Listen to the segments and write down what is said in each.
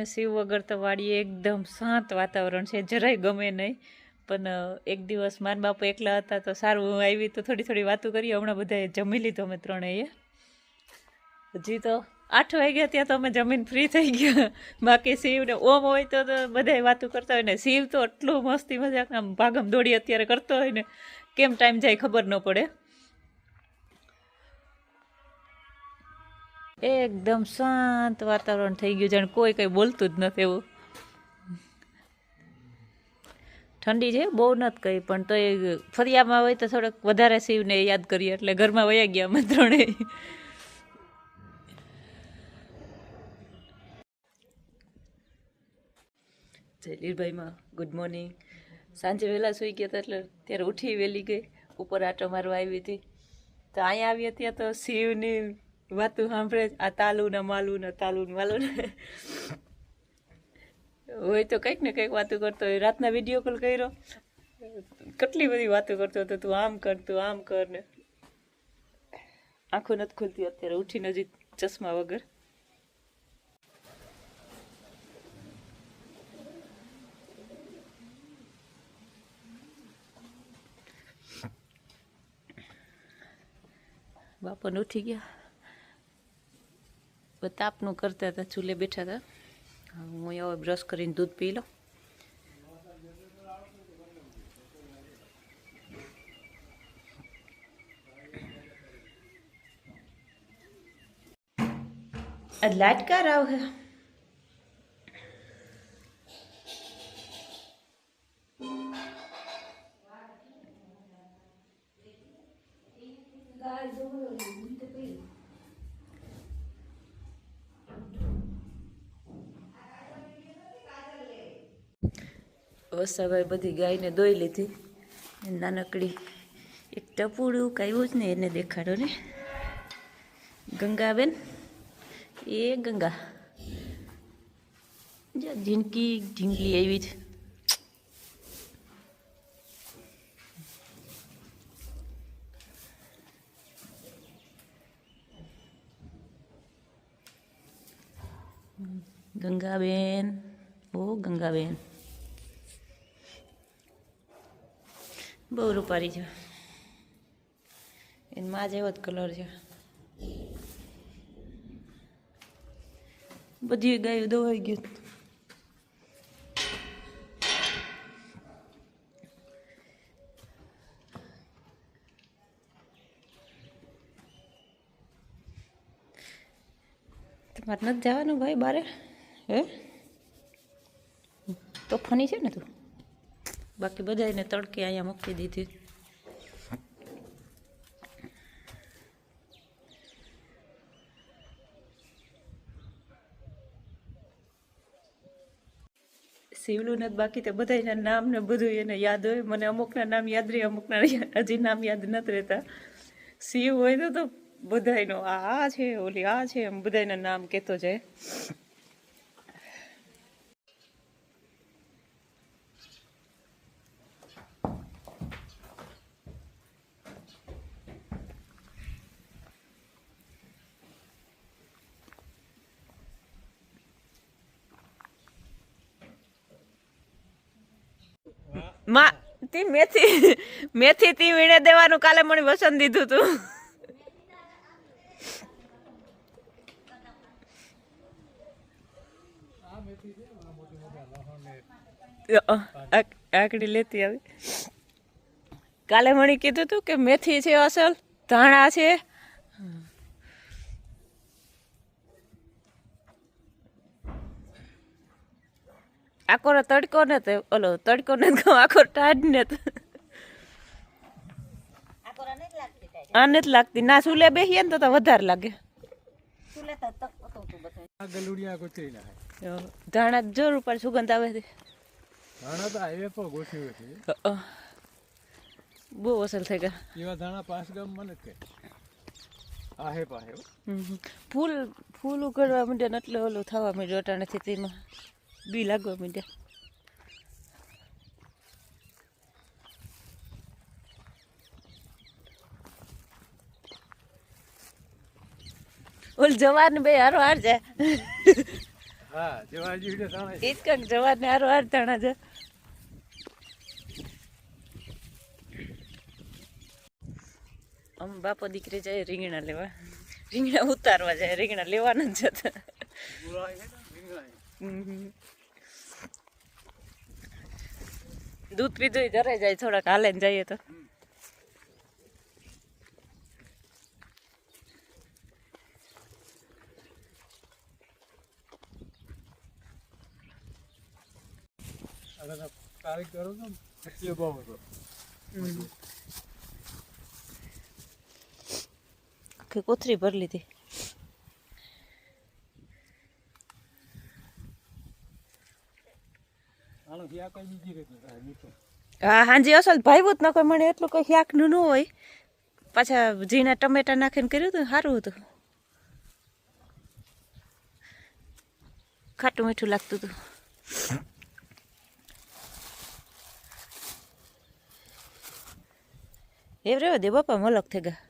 ને શિવ વગર તો વાડીએ એકદમ શાંત વાતાવરણ છે, જરાય ગમે નહીં. પણ એક દિવસ મારા બાપુ એકલા હતા તો સારું હું આવી તો થોડી વાતો કરી. હમણાં બધાએ જમી લીધો અમે ત્રણેય. હજી તો 8 વાગ્યા ત્યાં તો અમે જમીન ફ્રી થઈ ગયા. બાકી શિવ ને ઓમ હોય તો બધાય વાતો કરતા હોય ને શિવ તો એટલું મસ્તી મજાક આમ ભાગમ દોડી અત્યારે કરતો હોય ને કેમ ટાઈમ જાય ખબર ન પડે. એકદમ શાંત વાતાવરણ થઈ ગયું, જાણે કોઈ કંઈ બોલતું જ નથી એવું. ઠંડી છે બહુ નથી કંઈ, પણ તો એ ફરિયામાં હોય તો થોડોક વધારે શિવને યાદ કરીએ એટલે ઘરમાં વયા ગયા અમે ત્રણેય. જયલીરભાઈમાં ગુડ મોર્નિંગ. સાંજે વહેલા સૂઈ ગયા હતા એટલે ત્યારે ઉઠી વહેલી ગઈ, ઉપર આટો મારવા આવી હતી. તો અહીંયા આવી ત્યાં તો શિવની વાતું સાંભળે, આ તાલું ને માલું ને તાલું ને માલું ને હોય તો કંઈક ને કંઈક વાતું કરતો હોય. રાતના વિડીયો કોલ કર્યો, કેટલી બધી વાતો કરતો હતો, તું આમ કર તું આમ કર ને. આંખો નથી ખુલતી અત્યારે, ઉઠીને હજી ચશ્મા વગર. બાપાને ઉઠી ગયા, તાપનું કરતા હતા, ચૂલે બેઠા હતા. હું હવે બ્રશ કરીને દૂધ પી લો. લાઈટ કાર આવે વસાભાઈ બધી ગાયને દોઈ લીધી. નાનકડી એક ટપુડું કાંઈ જ ને એને દેખાડો ને. ગંગાબેન એ ગંગા ઝીણકી ઢીંગલી આવી છે. ગંગાબેન ઓ ગંગાબેન બહુ રૂપારી છે. એની માં જેવો જ કલર છે. બધી ગાયો દોવાઈ ગયું. તમારે નથી જવાનું ભાઈ બારે? હે તો ફની છે ને તું. બાકી બધાને તડકે અહીંયા મૂકી દીધી. શિવલું નથી, બાકી તો બધાના નામ ને બધું એને યાદ હોય. મને અમુકના નામ યાદ રહે, અમુકના હજી નામ યાદ નથી રહેતા. શિવ હોય તો બધાનો આ છે ઓલી આ છે એમ બધાના નામ કહેતો જાય. માં તી મેથી તી વીણે દેવાનું કાલે મને વસન દીધું તું. આકડી લેતી આવી. કાલે મને કીધું તું કે મેથી છે અસલ, ધાણા છે. આકોર તડકો ને તો ઓલો તડકો ને આકોર ટાઢ ને આ નથી લાગતી. ના સુલે બેસીએ ને તો વધારે લાગે. ધાણા જરૂર પર સુગંધ આવે છે. બહુ અસર થઈ ગયા. ફૂલ ઉગડવા માંડ્યા ને એટલે ઓલું થવા માંડ્યું. અટાણેથી તેમાં બી લાગવા માંડ્યા. ઓલ જવાન બે હારો હાર જાય. હા જવા જીવડે સાણે એ જ કંઈક જવાર ને હારો હાર તાણા છે. આમ બાપો દીકરી જાય રીંગણા લેવા, રીંગણા ઉતારવા જાય, રીંગણા લેવાના જ જતા. દૂધ પીધું ઘરે જાય, થોડાક હાલે ને જઈએ તો. કોથરી ભરી લીધી. હા હાજી અસલ ભાઈ જ ન કોઈ મને એટલું કઈ શાકનું ન હોય. પાછા ઝીણા ટમેટા નાખીને કર્યું હતું, સારું હતું, ખાટું મીઠું લાગતું હતું. એ રેવા દે બાપા, મલક થઈ ગયા.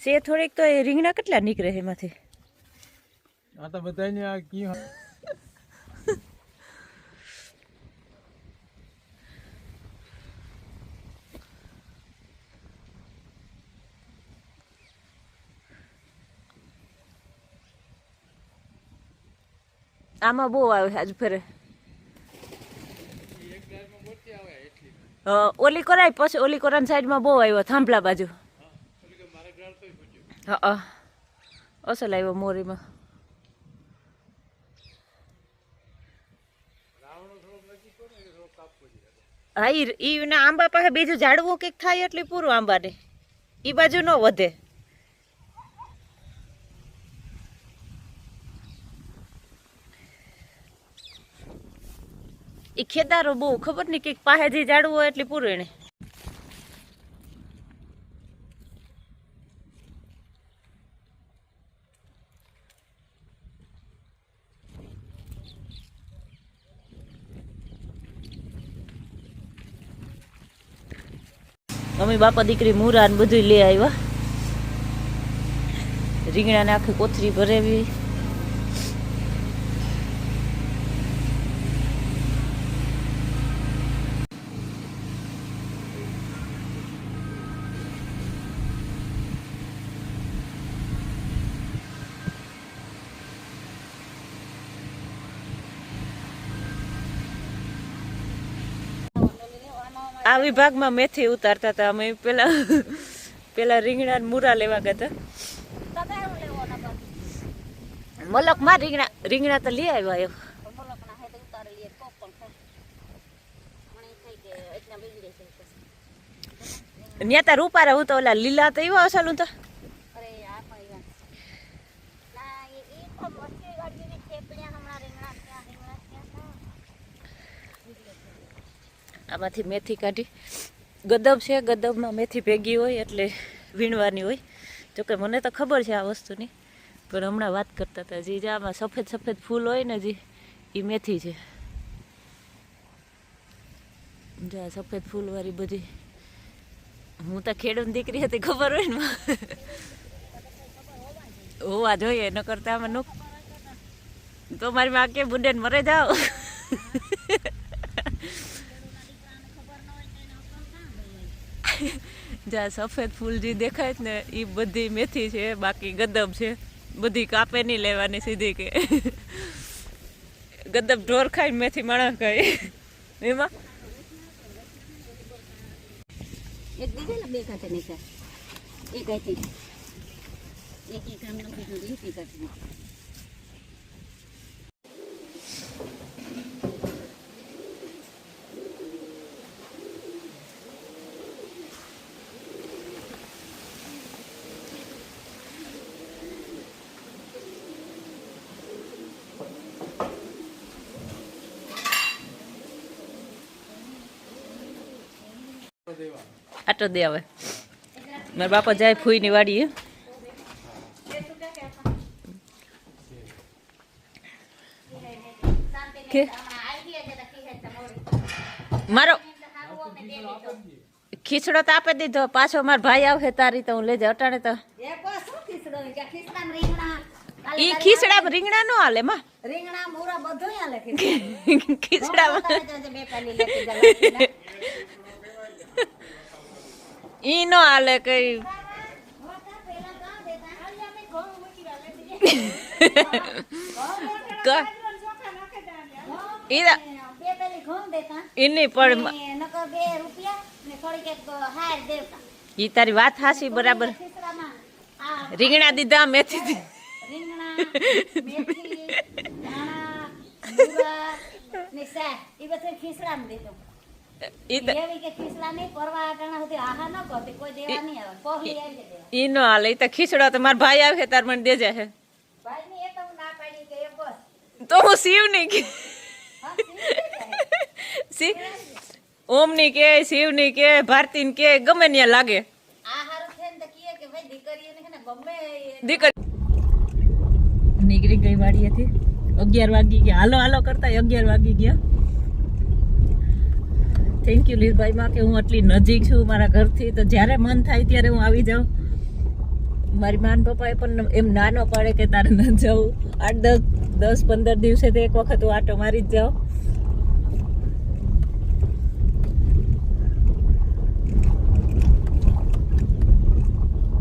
સે થોડીક તો એ રીંગણા કેટલા નીકળે એમાંથી? આ તો બધાને આ કી આમાં બહુ આવે આજ ફેરે. ઓલી કોરાય પછી ઓલી કોરાની સાઈડમાં બહુ આવ્યો, થાંભલા બાજુ. હા અસલ આવ્યો મોરીમાં. હા ઈ ના આંબા પાસે બીજું ઝાડવું કંઈક થાય એટલે પૂરું આંબાને, ઈ બાજુ ન વધે. એ ખેદારો બહુ ખબર નહીં કે પાસે જે ઝાડવું હોય એટલે પૂરું એને. મમ્મી બાપા દીકરી મૂરા ને બધું લઈ આવ્યા. રીંગણાને આખી કોથરી ભરેવી. આ વિભાગમાં મેથી ઉતારતા હતા અમે. પેલા રીંગણા મૂરા લેવા ગયા હતા. મલકમાં રીંગણા તો લઈ આવ્યા. એમ ત્યાં તાર ઉપારા હું તો ઓલા લીલા તો એવા અસલ તો. આમાંથી મેથી કાઢી. ગદબ છે, ગદબમાં મેથી ભેગી હોય એટલે વીણવાની હોય. જોકે મને તો ખબર છે આ વસ્તુની, પણ હમણાં વાત કરતા હતા. જે આમાં સફેદ સફેદ ફૂલ હોય ને જે, એ મેથી છે. જા સફેદ ફૂલવાળી બધી. હું તો ખેડૂત દીકરી હતી, ખબર હોય ને હોવા જોઈએ. ન કરતા આમાં નો તો મારી માં કે બુડે મરે જાઓ. જ્યાં સફેદ ફૂલ જે દેખાય ને એ બધી મેથી છે, બાકી ગદબ છે. બધી કાપે નહીં લેવાની સીધી, કે ગદબ ઢોર ખાય મેથી માણસ ખાય. એમાં એક દીધે ને બે ખાતે નહીં ખાય. એક આથી એક આમ નથી લીધી કાઢી. આટો દે આવે. મારા બાપા જાય ફૂઈની વાડીએ. કે મારો ખીચડો તો આપી દીધો, પાછો મારો ભાઈ આવે તારી તો હું લેજે અટાણે તો. ઈ ખીચડામાં રીંગણા નો હાલે માં. રીંગણા મોરા બધું હાલે ખીચડામાં ઈ નો હાલે કઈ. એની પણ ઈ તારી વાત હાસી બરાબર. રીંગણા દીધા, મેથી દીધી. ઈ નો હાલે. ઈ તો ખીચડો તો મારા ભાઈ આવે તાર મને દેજે છે તો હું શિવ ની કે ઓમ ની કે શિવ ની કે ભારતી ની કે ગમે ત્યાં લાગે. દીકરી નીકળી ગઈ વાડીએથી. 11 વાગી ગયા. હાલો હાલો કરતા 11 વાગી ગયા. થેન્ક યુ લીલભાઈ માં કે હું આટલી નજીક છું મારા ઘરથી, તો જ્યારે મન થાય ત્યારે હું આવી જાઉં. મારી માન પપ્પાએ પણ એમ નાનો પાડે કે તારે ન જવું. 8-10-15 દિવસે તો એક વખત હું આટો મારી જ જાઉં.